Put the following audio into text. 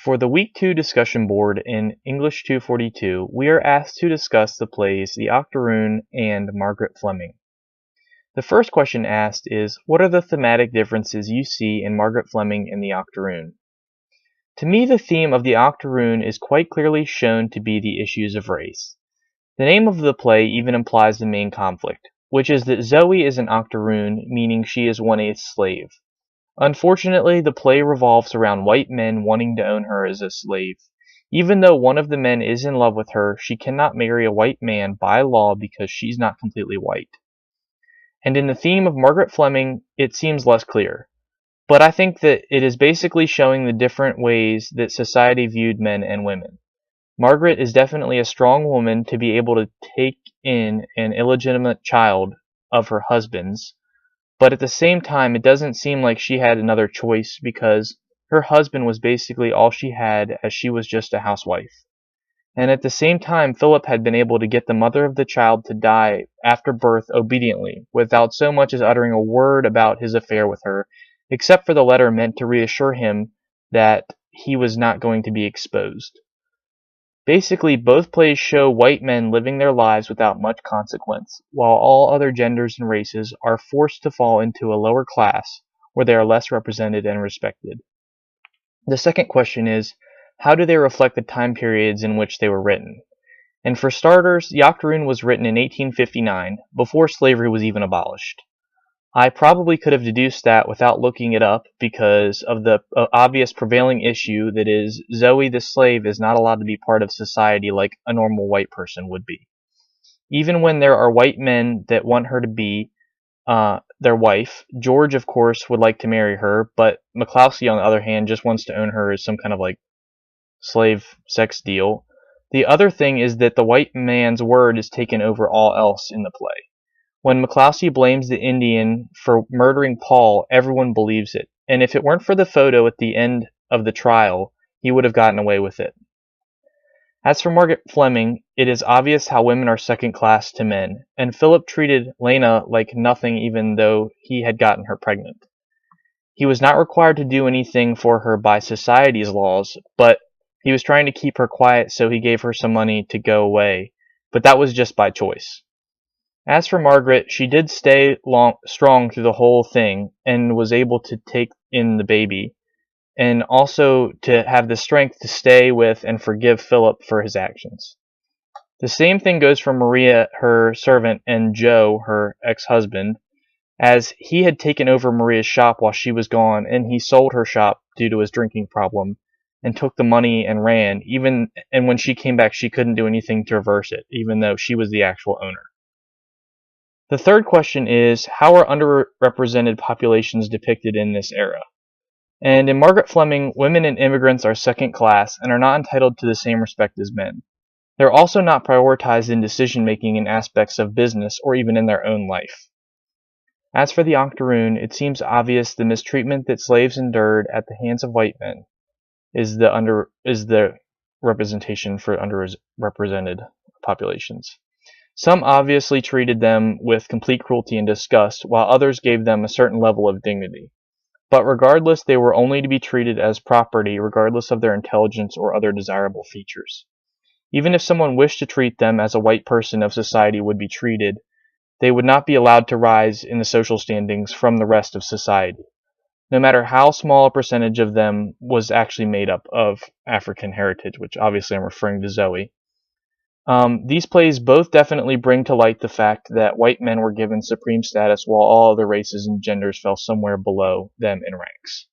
For the Week 2 discussion board in English 242, we are asked to discuss the plays The Octoroon and Margaret Fleming. The first question asked is, what are the thematic differences you see in Margaret Fleming and The Octoroon? To me, the theme of The Octoroon is quite clearly shown to be the issues of race. The name of the play even implies the main conflict, which is that Zoe is an Octoroon, meaning she is 1/8 slave. Unfortunately, the play revolves around white men wanting to own her as a slave. Even though one of the men is in love with her, she cannot marry a white man by law because she's not completely white. And in the theme of Margaret Fleming, it seems less clear. But I think that it is basically showing the different ways that society viewed men and women. Margaret is definitely a strong woman to be able to take in an illegitimate child of her husband's, but at the same time it doesn't seem like she had another choice because her husband was basically all she had, as she was just a housewife. And at the same time, Philip had been able to get the mother of the child to die after birth obediently, without so much as uttering a word about his affair with her, except for the letter meant to reassure him that he was not going to be exposed. Basically, both plays show white men living their lives without much consequence, while all other genders and races are forced to fall into a lower class where they are less represented and respected. The second question is, how do they reflect the time periods in which they were written? And for starters, The Octoroon was written in 1859, before slavery was even abolished. I probably could have deduced that without looking it up because of the obvious prevailing issue that is Zoe the slave is not allowed to be part of society like a normal white person would be. Even when there are white men that want her to be their wife, George of course would like to marry her, but McCloskey on the other hand just wants to own her as some kind of like slave sex deal. The other thing is that the white man's word is taken over all else in the play. When McCloskey blames the Indian for murdering Paul, everyone believes it, and if it weren't for the photo at the end of the trial, he would have gotten away with it. As for Margaret Fleming, it is obvious how women are second class to men, and Philip treated Lena like nothing even though he had gotten her pregnant. He was not required to do anything for her by society's laws, but he was trying to keep her quiet, so he gave her some money to go away, but that was just by choice. As for Margaret, she did stay strong through the whole thing and was able to take in the baby, and also to have the strength to stay with and forgive Philip for his actions. The same thing goes for Maria, her servant, and Joe, her ex-husband, as he had taken over Maria's shop while she was gone, and he sold her shop due to his drinking problem and took the money and ran, and when she came back she couldn't do anything to reverse it, even though she was the actual owner. The third question is, how are underrepresented populations depicted in this era? And in Margaret Fleming, women and immigrants are second class and are not entitled to the same respect as men. They're also not prioritized in decision-making in aspects of business or even in their own life. As for The Octoroon, it seems obvious the mistreatment that slaves endured at the hands of white men is the representation for underrepresented populations. Some obviously treated them with complete cruelty and disgust, while others gave them a certain level of dignity. But regardless, they were only to be treated as property, regardless of their intelligence or other desirable features. Even if someone wished to treat them as a white person of society would be treated, they would not be allowed to rise in the social standings from the rest of society, no matter how small a percentage of them was actually made up of African heritage, which obviously I'm referring to Zoe. These plays both definitely bring to light the fact that white men were given supreme status while all other races and genders fell somewhere below them in ranks.